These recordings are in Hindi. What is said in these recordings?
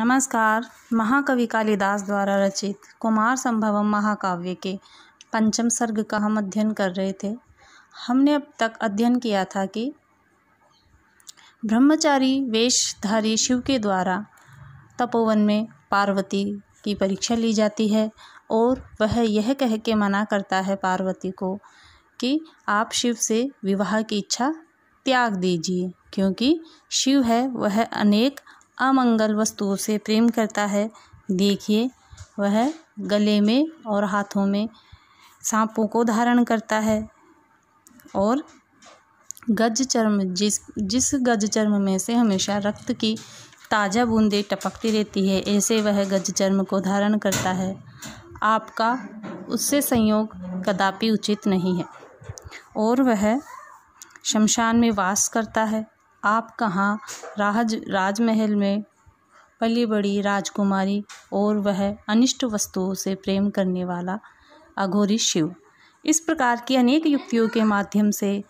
नमस्कार। महाकवि कालिदास द्वारा रचित कुमार संभवम महाकाव्य के पंचम सर्ग का हम अध्ययन कर रहे थे। हमने अब तक अध्ययन किया था कि ब्रह्मचारी वेशधारी शिव के द्वारा तपोवन में पार्वती की परीक्षा ली जाती है और वह यह कह के मना करता है पार्वती को कि आप शिव से विवाह की इच्छा त्याग दीजिए, क्योंकि शिव है वह अनेक अमंगल वस्तुओं से प्रेम करता है। देखिए, वह गले में और हाथों में सांपों को धारण करता है और गज चर्म जिस गज चर्म में से हमेशा रक्त की ताज़ा बूंदें टपकती रहती है, ऐसे वह गज चर्म को धारण करता है। आपका उससे संयोग कदापि उचित नहीं है और वह शमशान में वास करता है। आप कहाँ राजमहल में पली बड़ी राजकुमारी और वह अनिष्ट वस्तुओं से प्रेम करने वाला अघोरी शिव। इस प्रकार की अनेक युक्तियों के माध्यम से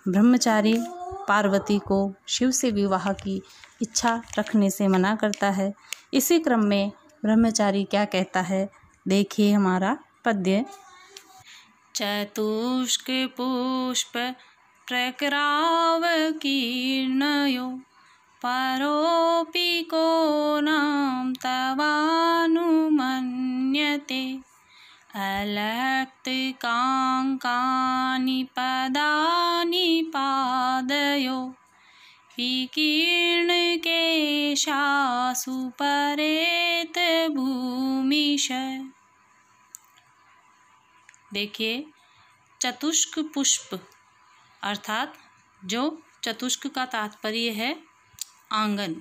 ब्रह्मचारी पार्वती को शिव से विवाह की इच्छा रखने से मना करता है। इसी क्रम में ब्रह्मचारी क्या कहता है, देखिए हमारा पद्य। चतुष्क पुष्प प्रकरावकीर्णयो परोऽपि को नाम तवानुमन्यते अलक्तकाङ्कानि पदानि पादयो विकीर्णकेशासु परेत भूमिश। देखिए, चतुष्क पुष्प अर्थात जो चतुष्क का तात्पर्य है आंगन,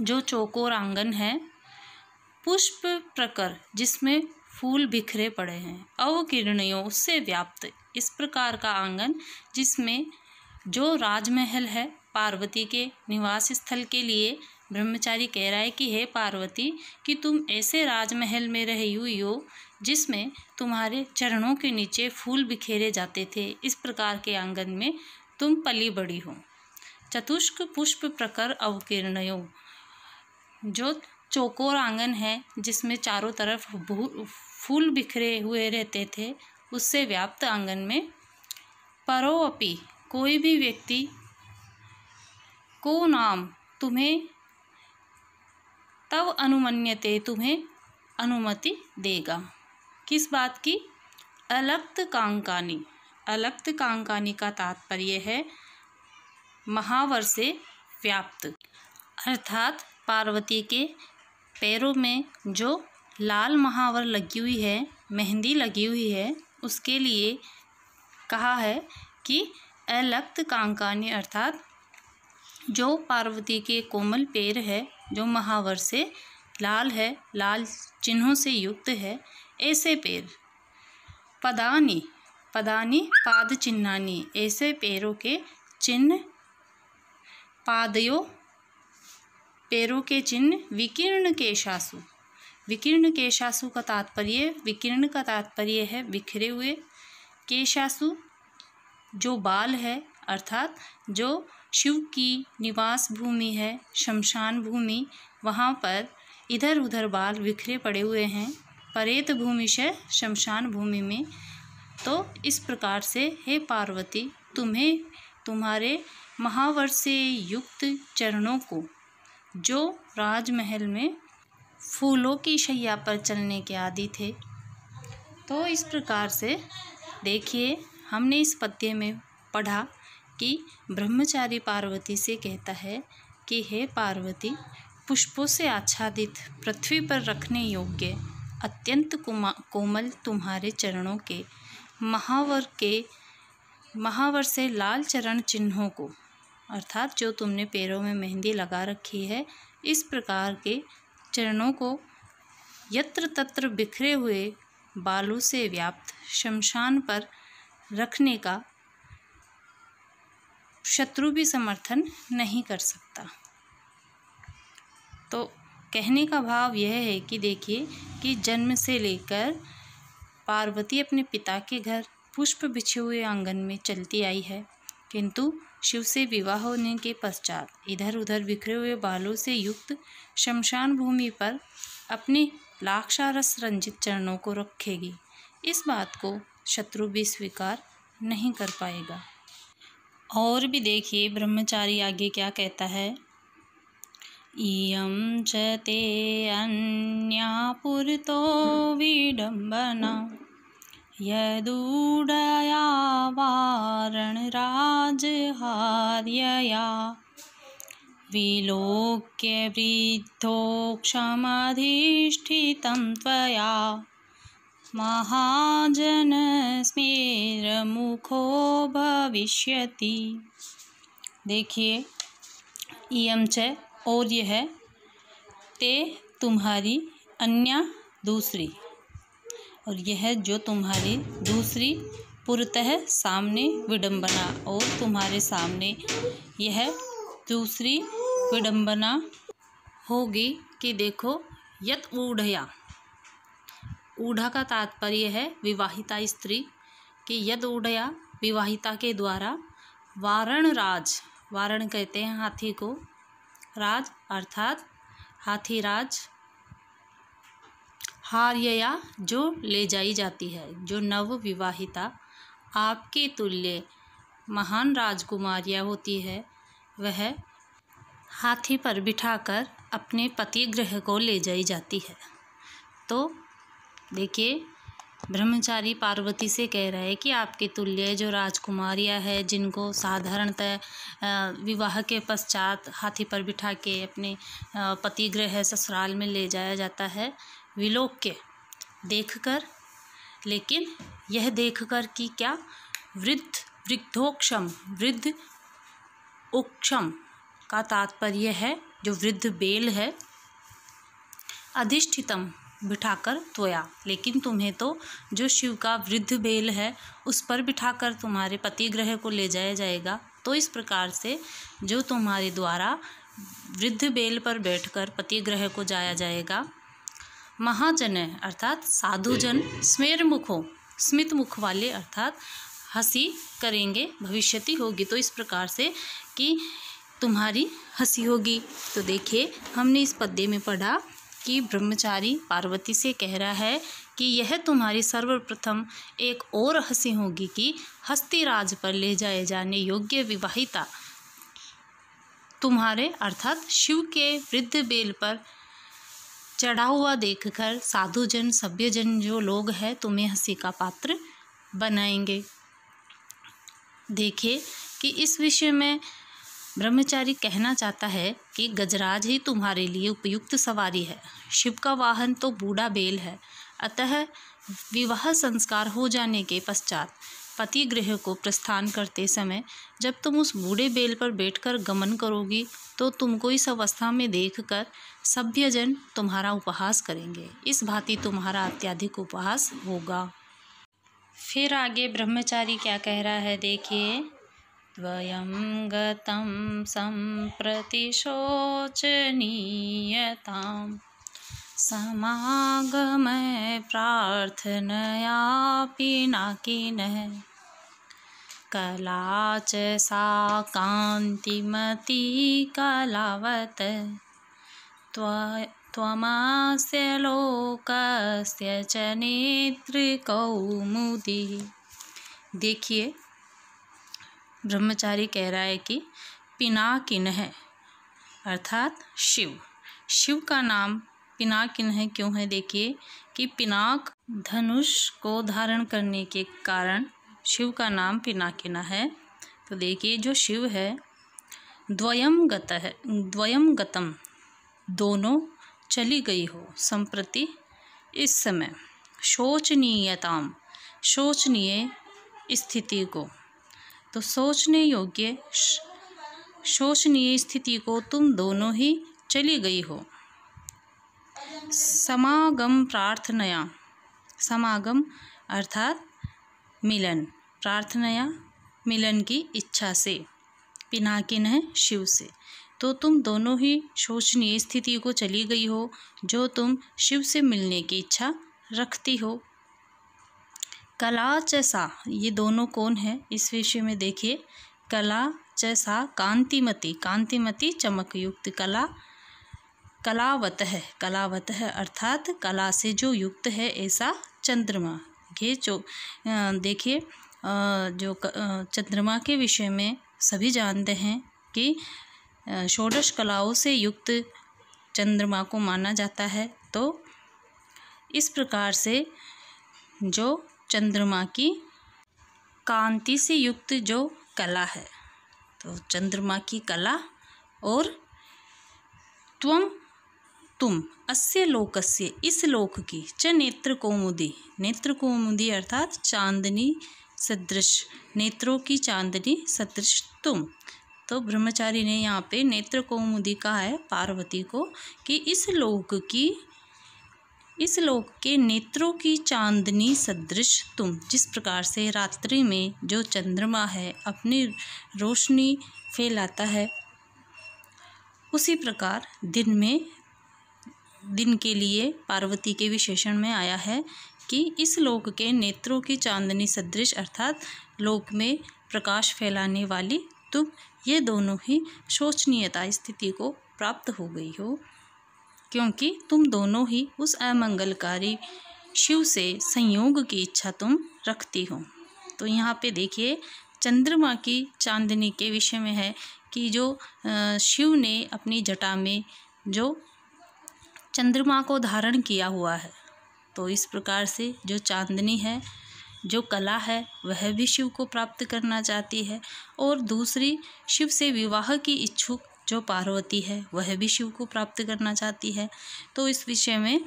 जो चौकोर आंगन है। पुष्प प्रकर जिसमें फूल बिखरे पड़े हैं, अवकीर्णयों उससे व्याप्त इस प्रकार का आंगन जिसमें जो राजमहल है पार्वती के निवास स्थल के लिए ब्रह्मचारी कह रहा है कि हे पार्वती कि तुम ऐसे राजमहल में रही हुई हो जिसमें तुम्हारे चरणों के नीचे फूल बिखेरे जाते थे, इस प्रकार के आंगन में तुम पली बड़ी हो। चतुष्क पुष्प प्रकर अवकीर्णयो, जो चौकोर आंगन है जिसमें चारों तरफ फूल बिखरे हुए रहते थे, उससे व्याप्त आंगन में परोऽपि कोई भी व्यक्ति को नाम तुम्हें तव अनुमन्यते तुम्हें अनुमति देगा। किस बात की? अलक्त कांकानी। अलक्त कांकानी का तात्पर्य है महावर से व्याप्त, अर्थात पार्वती के पैरों में जो लाल महावर लगी हुई है, मेहंदी लगी हुई है, उसके लिए कहा है कि अलक्त कांकानी, अर्थात जो पार्वती के कोमल पैर है जो महावर से लाल है, लाल चिन्हों से युक्त है, ऐसे पैर। पदानी, पदानी पाद चिन्हानी, ऐसे पैरों के चिन्ह। पादयो पैरों के चिन्ह। विकीर्ण केशासु, विकीर्ण केशासु का तात्पर्य, विकीर्ण का तात्पर्य है बिखरे हुए। केशासु जो बाल है, अर्थात जो शिव की निवास भूमि है शमशान भूमि, वहाँ पर इधर उधर बाल बिखरे पड़े हुए हैं। परेत भूमि से शमशान भूमि में। तो इस प्रकार से हे पार्वती तुम्हें तुम्हारे महावर से युक्त चरणों को, जो राजमहल में फूलों की शैया पर चलने के आदि थे, तो इस प्रकार से देखिए हमने इस पद्य में पढ़ा कि ब्रह्मचारी पार्वती से कहता है कि हे पार्वती, पुष्पों से आच्छादित पृथ्वी पर रखने योग्य अत्यंत कोमल तुम्हारे चरणों के महावर से लाल चरण चिन्हों को, अर्थात जो तुमने पैरों में मेहंदी लगा रखी है, इस प्रकार के चरणों को यत्र तत्र बिखरे हुए बालों से व्याप्त शमशान पर रखने का शत्रु भी समर्थन नहीं कर सकता। तो कहने का भाव यह है कि देखिए कि जन्म से लेकर पार्वती अपने पिता के घर पुष्प बिछे हुए आंगन में चलती आई है, किंतु शिव से विवाह होने के पश्चात इधर उधर बिखरे हुए बालों से युक्त शमशान भूमि पर अपने लाक्षारस रंजित चरणों को रखेगी। इस बात को शत्रु भी स्वीकार नहीं कर पाएगा। और भी देखिए ब्रह्मचारी आगे क्या कहता है। इयं च ते अन्या पुरतो विडम्बना यदूढया वारणराजहार्यया विलोक्य वृद्धोक्षमधिष्ठितं त्वया महाजनस्मेरमुखो भविष्यति। देखिए इयं च और यह ते तुम्हारी अन्या दूसरी, और यह जो तुम्हारी दूसरी पुरतः सामने विडंबना, और तुम्हारे सामने यह दूसरी विडंबना होगी कि देखो यत ऊढ़या, ऊढ़ा का तात्पर्य है विवाहिता स्त्री कि यद ऊढ़या विवाहिता के द्वारा वारण राज, वारण कहते हैं हाथी को, राज अर्थात हाथीराज, हार्यया जो ले जाई जाती है, जो नव विवाहिता आपके तुल्य महान राजकुमारियाँ होती है, वह हाथी पर बिठाकर अपने पति गृह को ले जाई जाती है। तो देखिए ब्रह्मचारी पार्वती से कह रहा है कि आपके तुल्य जो राजकुमारियाँ हैं, जिनको साधारणतः विवाह के पश्चात हाथी पर बिठा के अपने पति गृह ससुराल में ले जाया जाता है, विलोक्य देखकर, लेकिन यह देखकर कि क्या वृद्धोक्षम, वृद्ध उक्षम का तात्पर्य है जो वृद्ध बेल है, अधिष्ठितम बिठाकर त्वया, लेकिन तुम्हें तो जो शिव का वृद्ध बेल है उस पर बिठाकर तुम्हारे पति गृह को ले जाया जाएगा। तो इस प्रकार से जो तुम्हारे द्वारा वृद्ध बेल पर बैठकर पति गृह को जाया जाएगा, महाजन अर्थात साधुजन, स्मेर मुखो स्मित मुख वाले अर्थात हंसी करेंगे, भविष्यति होगी, तो इस प्रकार से कि तुम्हारी हंसी होगी। तो देखिए हमने इस पद्य में पढ़ा कि ब्रह्मचारी पार्वती से कह रहा है कि यह तुम्हारी सर्वप्रथम एक और हंसी होगी कि हस्तिराज पर ले जाए जाने योग्य विवाहिता तुम्हारे अर्थात शिव के वृद्ध बेल पर चढ़ा हुआ देखकर साधुजन, सभ्यजन जो लोग हैं तुम्हें हंसी का पात्र बनाएंगे। देखिए कि इस विषय में ब्रह्मचारी कहना चाहता है कि गजराज ही तुम्हारे लिए उपयुक्त सवारी है। शिव का वाहन तो बूढ़ा बेल है, अतः विवाह संस्कार हो जाने के पश्चात पति गृह को प्रस्थान करते समय जब तुम उस बूढ़े बेल पर बैठकर गमन करोगी तो तुमको इस अवस्था में देखकर सभ्यजन तुम्हारा उपहास करेंगे। इस भांति तुम्हारा अत्यधिक उपहास होगा। फिर आगे ब्रह्मचारी क्या कह रहा है देखिए। द्वयं गतं सम्प्रति शोचनीयतां समागमय प्रार्थनया पिनाकिनः कला च सा कान्तिमती कलावत् त्वमस्य लोकस्य च नेत्रकौमुदी। देखिए ब्रह्मचारी कह रहा है कि पिनाकिन है अर्थात शिव, शिव का नाम पिनाकिन है क्यों है। देखिए कि पिनाक धनुष को धारण करने के कारण शिव का नाम पिनाकिन है। तो देखिए जो शिव है द्वयं गत है, द्वयं गतम दोनों चली गई हो, संप्रति इस समय, शोचनीयताम शोचनीय स्थिति को, तो सोचने योग्य शोचनीय स्थिति को तुम दोनों ही चली गई हो। समागम प्रार्थनया, समागम अर्थात मिलन, प्रार्थनया मिलन की इच्छा से, पिनाकिन है शिव से, तो तुम दोनों ही शोचनीय स्थिति को चली गई हो जो तुम शिव से मिलने की इच्छा रखती हो। कला च सा, ये दोनों कौन है इस विषय में देखिए। कला च सा कांतिमती, कांतिमती चमक युक्त, कलावत है अर्थात कला से जो युक्त है ऐसा चंद्रमा। ये जो देखिए जो चंद्रमा के विषय में सभी जानते हैं कि षोडश कलाओं से युक्त चंद्रमा को माना जाता है। तो इस प्रकार से जो चंद्रमा की कांति से युक्त जो कला है, तो चंद्रमा की कला और तुम अस्य लोकस्य, इस लोक की, च नेत्र कौमुदी, नेत्र कौमुदी अर्थात चांदनी सदृश, नेत्रों की चांदनी सदृश तुम। तो ब्रह्मचारी ने यहाँ पे नेत्र कौमुदी कहा है पार्वती को कि इस लोक के नेत्रों की चांदनी सदृश तुम। जिस प्रकार से रात्रि में जो चंद्रमा है अपनी रोशनी फैलाता है, उसी प्रकार दिन के लिए पार्वती के विशेषण में आया है कि इस लोक के नेत्रों की चांदनी सदृश अर्थात लोक में प्रकाश फैलाने वाली तुम, ये दोनों ही शोचनीयता स्थिति को प्राप्त हो गई हो, क्योंकि तुम दोनों ही उस अमंगलकारी शिव से संयोग की इच्छा तुम रखती हो। तो यहाँ पे देखिए चंद्रमा की चांदनी के विषय में है कि जो शिव ने अपनी जटा में जो चंद्रमा को धारण किया हुआ है, तो इस प्रकार से जो चांदनी है, जो कला है, वह भी शिव को प्राप्त करना चाहती है, और दूसरी शिव से विवाह की इच्छुक जो पार्वती है वह भी शिव को प्राप्त करना चाहती है। तो इस विषय में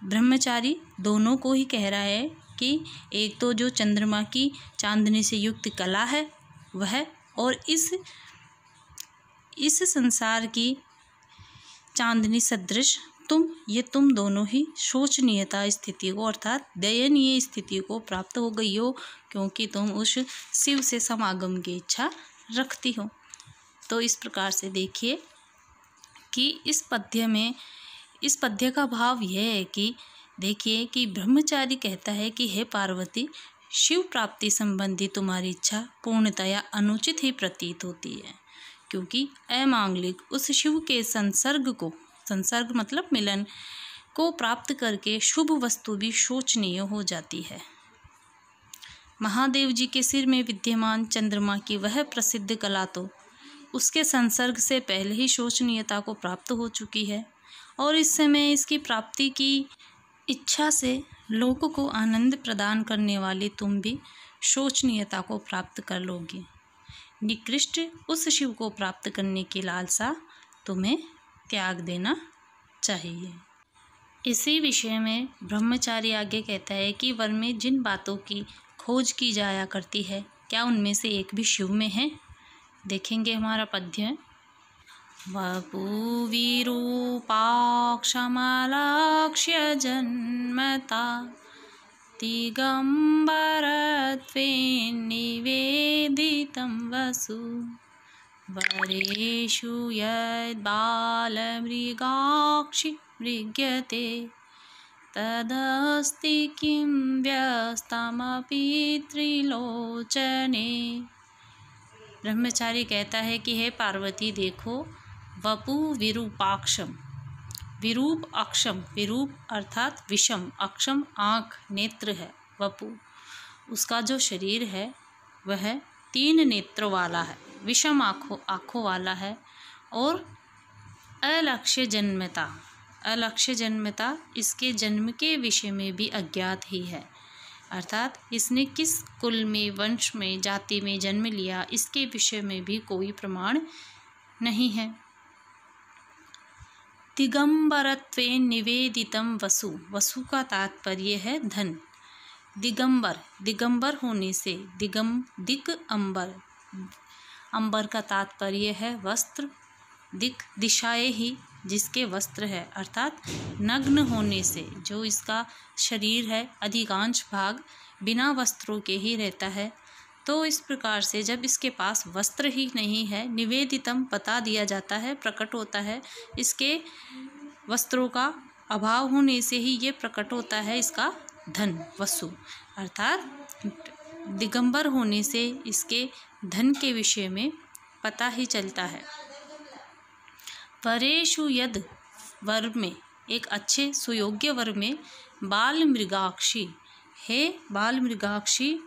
ब्रह्मचारी दोनों को ही कह रहा है कि एक तो जो चंद्रमा की चांदनी से युक्त कला है वह, और इस संसार की चांदनी सदृश तुम, ये तुम दोनों ही शोचनीयता स्थिति को अर्थात दयनीय स्थिति को प्राप्त हो गई हो, क्योंकि तुम उस शिव से समागम की इच्छा रखती हो। तो इस प्रकार से देखिए कि इस पद्य का भाव यह है कि देखिए कि ब्रह्मचारी कहता है कि हे पार्वती, शिव प्राप्ति संबंधी तुम्हारी इच्छा पूर्णतया अनुचित ही प्रतीत होती है, क्योंकि अमांगलिक उस शिव के संसर्ग मतलब मिलन को प्राप्त करके शुभ वस्तु भी शोचनीय हो जाती है। महादेव जी के सिर में विद्यमान चंद्रमा की वह प्रसिद्ध कला तो उसके संसर्ग से पहले ही शोचनीयता को प्राप्त हो चुकी है, और इस समय इसकी प्राप्ति की इच्छा से लोगों को आनंद प्रदान करने वाली तुम भी शोचनीयता को प्राप्त कर लोगी। निकृष्ट उस शिव को प्राप्त करने की लालसा तुम्हें त्याग देना चाहिए। इसी विषय में ब्रह्मचारी आगे कहता है कि वर में जिन बातों की खोज की जाया करती है, क्या उनमें से एक भी शिव में है? देखेंगे हमारा पद्य। वपु विरूपाक्षमलक्ष्य जन्मता दिगंबरत्वेन निवेदितं वसु वरेषु यद्बालमृगाक्षि मृग्यते तदस्ति किं व्यस्तमपि त्रिलोचने। ब्रह्मचारी कहता है कि हे पार्वती देखो, वपु विरूपाक्षम, विरूप अक्षम, विरूप अर्थात विषम, अक्षम आँख नेत्र है, वपु उसका जो शरीर है वह 3 नेत्रों वाला है, विषम आँखों वाला है, और अलक्ष्य जन्मता इसके जन्म के विषय में भी अज्ञात ही है, अर्थात इसने किस कुल में, वंश में, जाति में जन्म लिया इसके विषय में भी कोई प्रमाण नहीं है। दिगंबरत्वेन निवेदितम वसु, वसु का तात्पर्य है धन। दिगंबर होने से, दिक अंबर, अंबर का तात्पर्य है वस्त्र, दिक दिशाएं ही जिसके वस्त्र है, अर्थात नग्न होने से जो इसका शरीर है अधिकांश भाग बिना वस्त्रों के ही रहता है। तो इस प्रकार से जब इसके पास वस्त्र ही नहीं है, निवेदितम बता दिया जाता है, प्रकट होता है, इसके वस्त्रों का अभाव होने से ही ये प्रकट होता है इसका धन, वसु अर्थात दिगंबर होने से इसके धन के विषय में पता ही चलता है। वरेषु यद वर में, एक अच्छे सुयोग्य वर में, बाल मृगाक्षी है, बाल मृगाक्षी,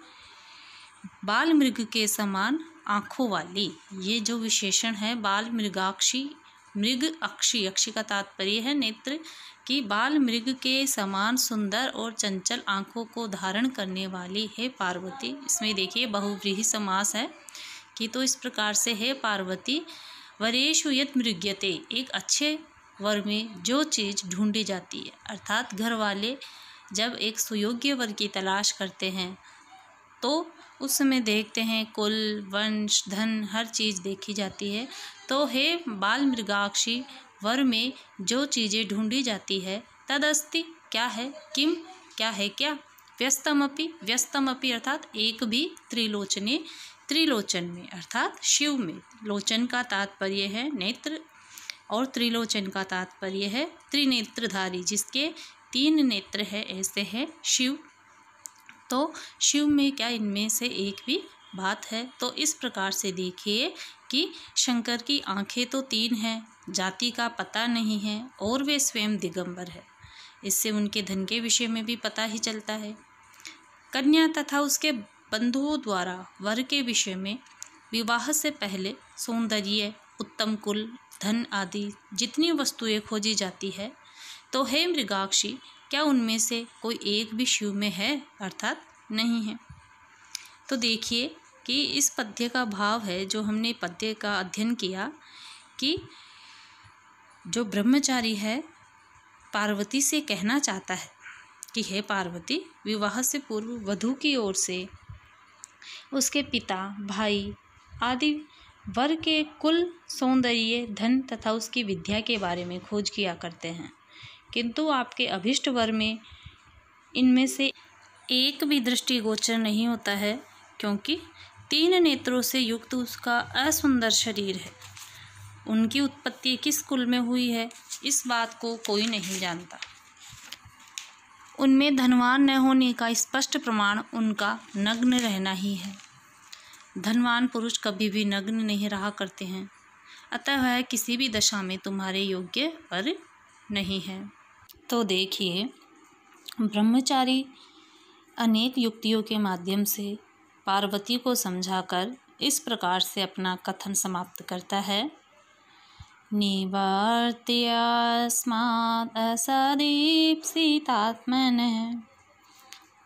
बाल मृग के समान आँखों वाली। ये जो विशेषण है बाल मृगाक्षी, मृग अक्षी, अक्षी का तात्पर्य है नेत्र, कि बाल मृग के समान सुंदर और चंचल आँखों को धारण करने वाली है पार्वती। इसमें देखिए बहुव्रीहि समास है कि तो इस प्रकार से है पार्वती। वरेषु यत् मृग्यते, एक अच्छे वर में जो चीज़ ढूंढी जाती है, अर्थात घर वाले जब एक सुयोग्य वर की तलाश करते हैं तो उस समय देखते हैं कुल, वंश, धन, हर चीज़ देखी जाती है। तो हे बाल मृगाक्षी, वर में जो चीज़ें ढूंढी जाती है, तदस्ति क्या है, किम क्या है, क्या, व्यस्तमपि, व्यस्तमपि अर्थात एक भी, त्रिलोचने, त्रिलोचन में अर्थात शिव में। लोचन का तात्पर्य है नेत्र और त्रिलोचन का तात्पर्य है त्रिनेत्रधारी, जिसके 3 नेत्र है, ऐसे है शिव। तो शिव में क्या इनमें से एक भी बात है। तो इस प्रकार से देखिए कि शंकर की आंखें तो 3 हैं, जाति का पता नहीं है और वे स्वयं दिगंबर है। इससे उनके धन के विषय में भी पता ही चलता है। कन्या तथा उसके बंधुओं द्वारा वर के विषय में विवाह से पहले सौंदर्य, उत्तम कुल, धन आदि जितनी वस्तुएं खोजी जाती है, तो हे मृगाक्षी, क्या उनमें से कोई एक भी शिव में है, अर्थात नहीं है। तो देखिए कि इस पद्य का भाव है, जो हमने पद्य का अध्ययन किया, कि जो ब्रह्मचारी है पार्वती से कहना चाहता है कि हे पार्वती, विवाह से पूर्व वधू की ओर से उसके पिता, भाई आदि वर के कुल, सौंदर्य, धन तथा उसकी विद्या के बारे में खोज किया करते हैं, किंतु आपके अभिष्ट वर में इनमें से एक भी दृष्टिगोचर नहीं होता है, क्योंकि 3 नेत्रों से युक्त उसका असुंदर शरीर है। उनकी उत्पत्ति किस कुल में हुई है, इस बात को कोई नहीं जानता। उनमें धनवान न होने का स्पष्ट प्रमाण उनका नग्न रहना ही है। धनवान पुरुष कभी भी नग्न नहीं रहा करते हैं, अतः वह किसी भी दशा में तुम्हारे योग्य वर नहीं है। तो देखिए, ब्रह्मचारी अनेक युक्तियों के माध्यम से पार्वती को समझाकर इस प्रकार से अपना कथन समाप्त करता है। निवर्त्यास्मात् असदीप्सितात्मनः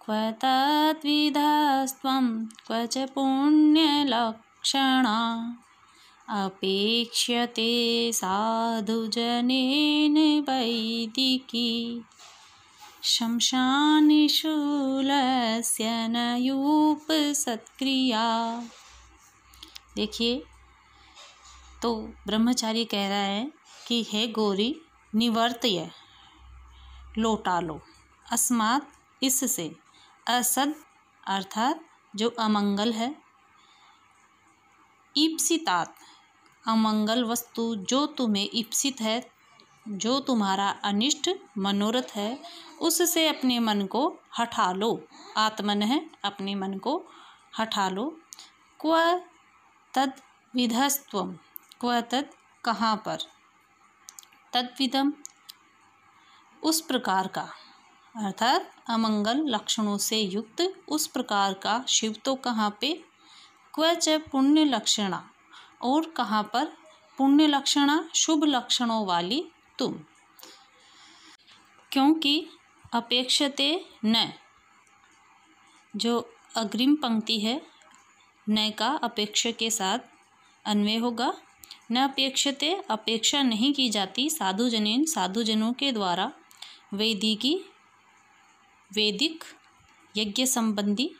क्व तद्विधस्त्वं क्व च पुण्यलक्षणा अपेक्ष्यते साधुजनेन वैदिकी शमशानशूलस्य न यूपसत्क्रिया। देखिए, तो ब्रह्मचारी कह रहा है कि हे गौरी, निवर्त्य, लौटा लो, अस्मात्, इससे, असद अर्थात जो अमंगल है, ईप्सितात, अमंगल वस्तु जो तुम्हें ईप्सित है, जो तुम्हारा अनिष्ट मनोरथ है, उससे अपने मन को हटा लो। आत्मन है, अपने मन को हटा लो। क्व तद विधस्त्वम, क्व तद कहाँ पर, तद्विदम उस प्रकार का, अर्थात अमंगल लक्षणों से युक्त उस प्रकार का शिव तो कहाँ पे, क्व च पुण्य लक्षणा, और कहाँ पर पुण्य लक्षणा, शुभ लक्षणों वाली तुम। क्योंकि अपेक्षते न, जो अग्रिम पंक्ति है, न का अपेक्षा के साथ अन्वय होगा। न अपेक्षते, अपेक्षा नहीं की जाती, साधुजनेन, साधुजनों के द्वारा, वैदिकी, वैदिक यज्ञ संबंधी,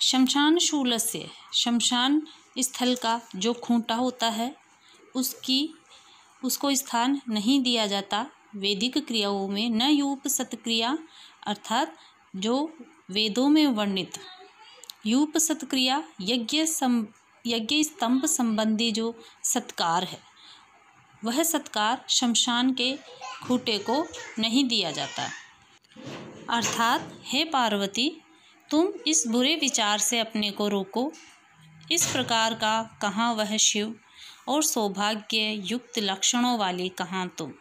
शमशान शूलस्य, शमशान स्थल का जो खूंटा होता है उसको स्थान नहीं दिया जाता वैदिक क्रियाओं में। न यूप सत्क्रिया, अर्थात जो वेदों में वर्णित यूप सत्क्रिया, यज्ञ स्तंभ संबंधी जो सत्कार है, वह सत्कार शमशान के खूंटे को नहीं दिया जाता। अर्थात हे पार्वती, तुम इस बुरे विचार से अपने को रोको। इस प्रकार का कहाँ वह शिव और सौभाग्य युक्त लक्षणों वाले कहाँ तुम।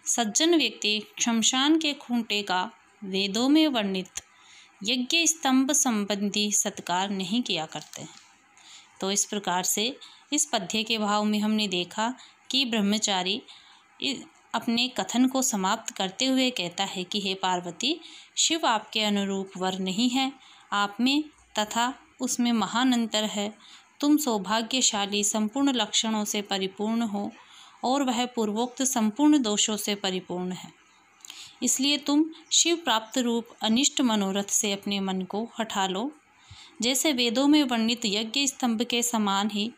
सज्जन व्यक्ति शमशान के खूंटे का वेदों में वर्णित यज्ञ स्तंभ संबंधी सत्कार नहीं किया करते हैं। तो इस प्रकार से इस पद्य के भाव में हमने देखा कि ब्रह्मचारी अपने कथन को समाप्त करते हुए कहता है कि हे पार्वती, शिव आपके अनुरूप वर नहीं है, आप में तथा उसमें महान अंतर है। तुम सौभाग्यशाली संपूर्ण लक्षणों से परिपूर्ण हो और वह पूर्वोक्त संपूर्ण दोषों से परिपूर्ण है। इसलिए तुम शिव प्राप्त रूप अनिष्ट मनोरथ से अपने मन को हटा लो। जैसे वेदों में वर्णित यज्ञ स्तंभ के समान ही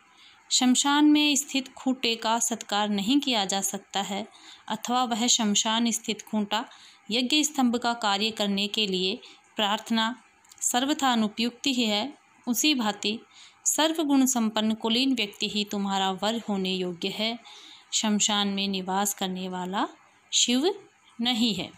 शमशान में स्थित खूंटे का सत्कार नहीं किया जा सकता है, अथवा वह शमशान स्थित खूंटा यज्ञ स्तंभ का कार्य करने के लिए प्रार्थना सर्वथा अनुपयुक्त ही है, उसी भांति सर्वगुण संपन्न कुलीन व्यक्ति ही तुम्हारा वर होने योग्य है। शमशान में निवास करने वाला शिव नहीं है।